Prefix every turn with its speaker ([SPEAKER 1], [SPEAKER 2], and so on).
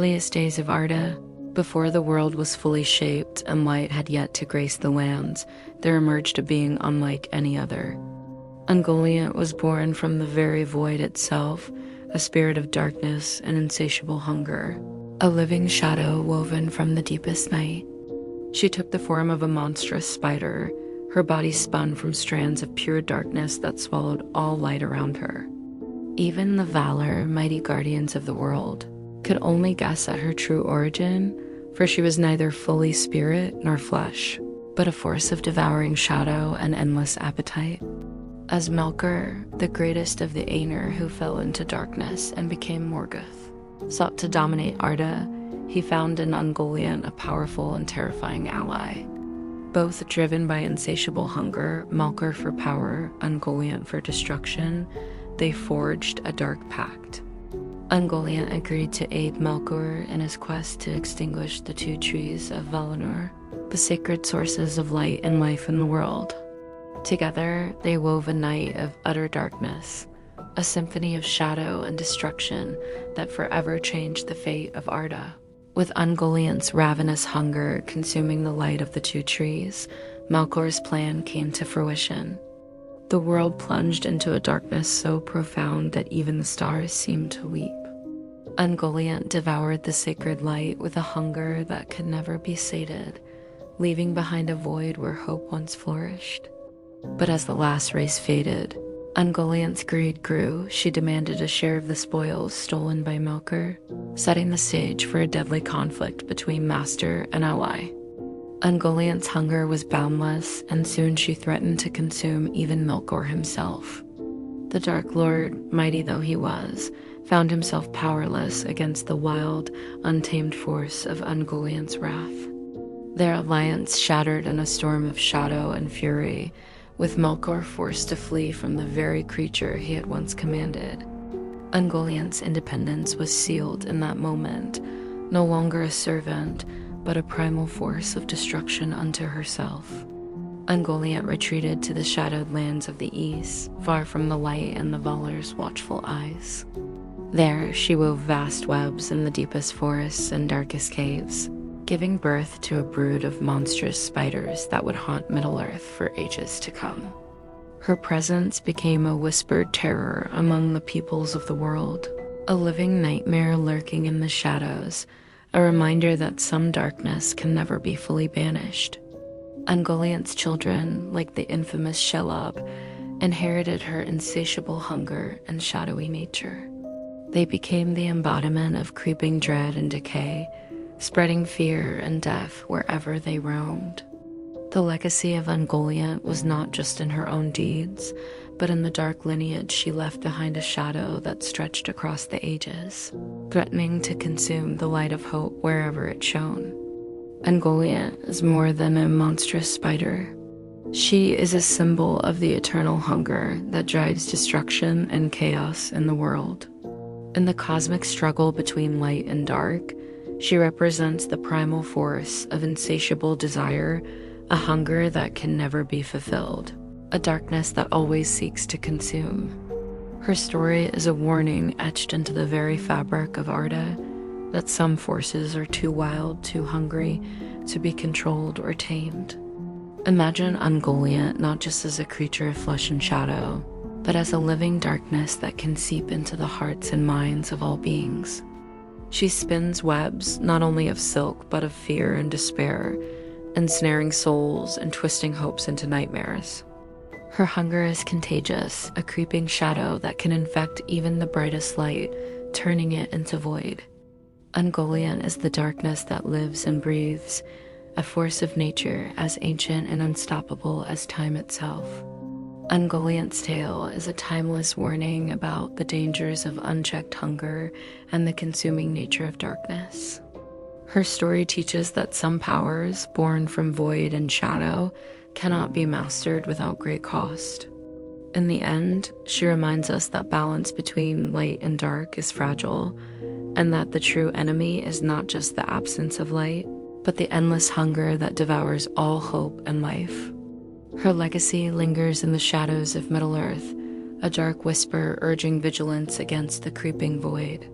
[SPEAKER 1] earliest days of Arda, before the world was fully shaped and light had yet to grace the lands, there emerged a being unlike any other. Ungoliant was born from the very void itself, a spirit of darkness and insatiable hunger, a living shadow woven from the deepest night. She took the form of a monstrous spider, her body spun from strands of pure darkness that swallowed all light around her. Even the Valor, mighty guardians of the world, could only guess at her true origin, for she was neither fully spirit nor flesh, but a force of devouring shadow and endless appetite. As Melkor, the greatest of the Aenir who fell into darkness and became Morgoth, sought to dominate Arda, he found in Ungoliant a powerful and terrifying ally. Both driven by insatiable hunger, Melkor for power, Ungoliant for destruction, they forged a dark pact. Ungoliant agreed to aid Melkor in his quest to extinguish the two trees of Valinor, the sacred sources of light and life in the world. Together, they wove a night of utter darkness, a symphony of shadow and destruction that forever changed the fate of Arda. With Ungoliant's ravenous hunger consuming the light of the two trees, Melkor's plan came to fruition. The world plunged into a darkness so profound that even the stars seemed to weep. Ungoliant devoured the sacred light with a hunger that could never be sated, leaving behind a void where hope once flourished. But as the last race faded, Ungoliant's greed grew. She demanded a share of the spoils stolen by Melkor, setting the stage for a deadly conflict between master and ally. Ungoliant's hunger was boundless, and soon she threatened to consume even Melkor himself. The Dark Lord, mighty though he was, found himself powerless against the wild, untamed force of Ungoliant's wrath. Their alliance shattered in a storm of shadow and fury, with Melkor forced to flee from the very creature he had once commanded. Ungoliant's independence was sealed in that moment, no longer a servant, but a primal force of destruction unto herself. Ungoliant retreated to the shadowed lands of the east, far from the light and the Valar's watchful eyes. There she wove vast webs in the deepest forests and darkest caves, giving birth to a brood of monstrous spiders that would haunt Middle-earth for ages to come. Her presence became a whispered terror among the peoples of the world, a living nightmare lurking in the shadows, a reminder that some darkness can never be fully banished. Ungoliant's children, like the infamous Shelob, inherited her insatiable hunger and shadowy nature. They became the embodiment of creeping dread and decay, spreading fear and death wherever they roamed. The legacy of Ungoliant was not just in her own deeds, but in the dark lineage she left behind a shadow that stretched across the ages, threatening to consume the light of hope wherever it shone. Ungoliant is more than a monstrous spider. She is a symbol of the eternal hunger that drives destruction and chaos in the world. In the cosmic struggle between light and dark, she represents the primal force of insatiable desire, a hunger that can never be fulfilled, a darkness that always seeks to consume. Her story is a warning etched into the very fabric of Arda, that some forces are too wild, too hungry to be controlled or tamed. Imagine Ungoliant not just as a creature of flesh and shadow, but as a living darkness that can seep into the hearts and minds of all beings. She spins webs not only of silk but of fear and despair, ensnaring souls and twisting hopes into nightmares. Her hunger is contagious, a creeping shadow that can infect even the brightest light, turning it into void. Ungoliant is the darkness that lives and breathes, a force of nature as ancient and unstoppable as time itself. Ungoliant's tale is a timeless warning about the dangers of unchecked hunger and the consuming nature of darkness. Her story teaches that some powers, born from void and shadow, cannot be mastered without great cost. In the end, she reminds us that balance between light and dark is fragile, and that the true enemy is not just the absence of light, but the endless hunger that devours all hope and life. Her legacy lingers in the shadows of Middle-earth, a dark whisper urging vigilance against the creeping void.